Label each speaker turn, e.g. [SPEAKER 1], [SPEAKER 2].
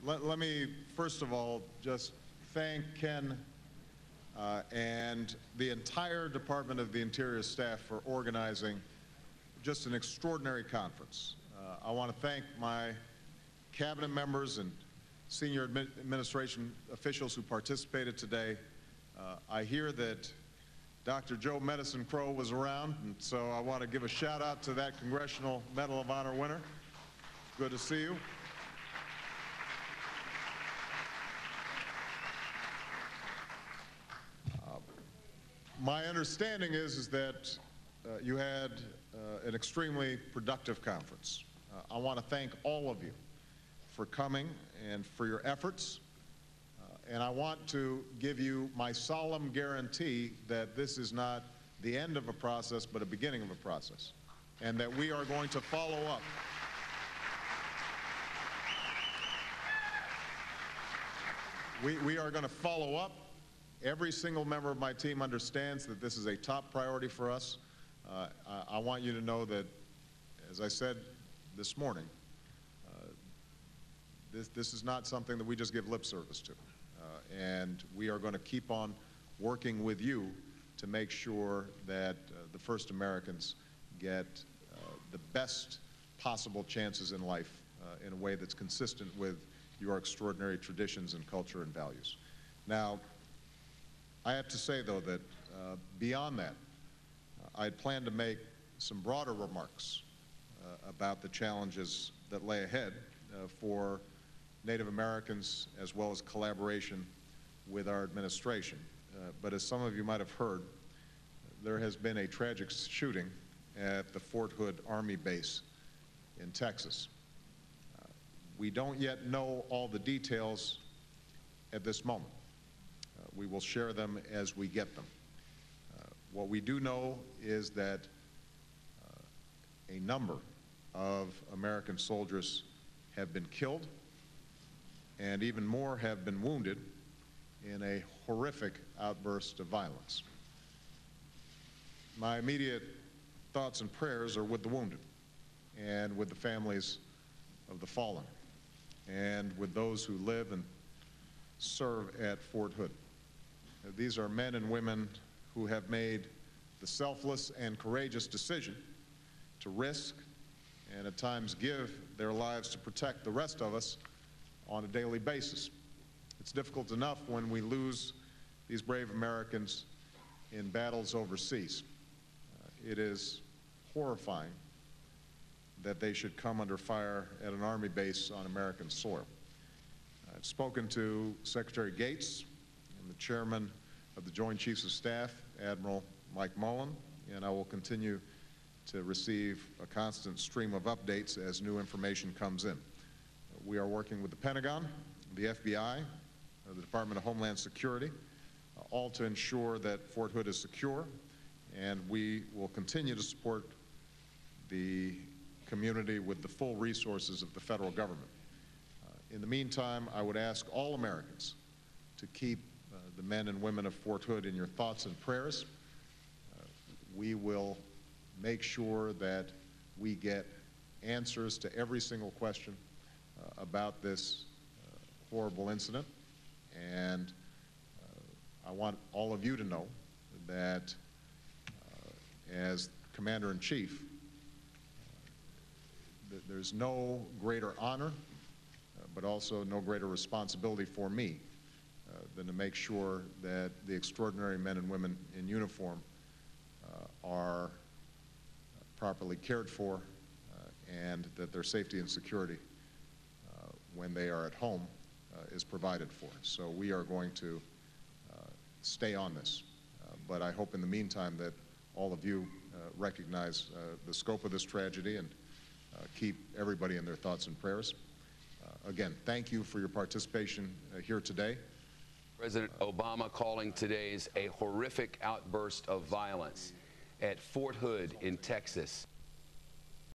[SPEAKER 1] Let me, first of all, just thank Ken and the entire Department of the Interior staff for organizing just an extraordinary conference. I want to thank my cabinet members and senior administration officials who participated today. I hear that Dr. Joe Medicine Crow was around, and so I want to give a shout out to that Congressional Medal of Honor winner. Good to see you. My understanding is that you had an extremely productive conference. I want to thank all of you for coming and for your efforts. And I want to give you my solemn guarantee that this is not the end of a process, but a beginning of a process, and that we are going to follow up. We are going to follow up. Every single member of my team understands that this is a top priority for us. I want you to know that, as I said this morning, this is not something that we just give lip service to. And we are going to keep on working with you to make sure that the First Americans get the best possible chances in life in a way that's consistent with your extraordinary traditions and culture and values. Now, I have to say, though, that beyond that, I had planned to make some broader remarks about the challenges that lay ahead for Native Americans, as well as collaboration with our administration. But as some of you might have heard, there has been a tragic shooting at the Fort Hood Army base in Texas. We don't yet know all the details at this moment. We will share them as we get them. What we do know is that a number of American soldiers have been killed, and even more have been wounded in a horrific outburst of violence. My immediate thoughts and prayers are with the wounded and with the families of the fallen and with those who live and serve at Fort Hood. These are men and women who have made the selfless and courageous decision to risk and at times give their lives to protect the rest of us on a daily basis. It's difficult enough when we lose these brave Americans in battles overseas. It is horrifying that they should come under fire at an Army base on American soil. I've spoken to Secretary Gates and the Chairman of the Joint Chiefs of Staff, Admiral Mike Mullen, and I will continue to receive a constant stream of updates as new information comes in. We are working with the Pentagon, the FBI, the Department of Homeland Security, all to ensure that Fort Hood is secure, and we will continue to support the community with the full resources of the federal government. In the meantime, I would ask all Americans to keep the men and women of Fort Hood in your thoughts and prayers. We will make sure that we get answers to every single question about this horrible incident, and I want all of you to know that as Commander-in-Chief, there's no greater honor, but also no greater responsibility for me than to make sure that the extraordinary men and women in uniform are properly cared for and that their safety and security when they are at home is provided for. So we are going to stay on this. But I hope in the meantime that all of you recognize the scope of this tragedy and keep everybody in their thoughts and prayers. Again, thank you for your participation here today.
[SPEAKER 2] President Obama calling today's a horrific outburst of violence at Fort Hood in Texas.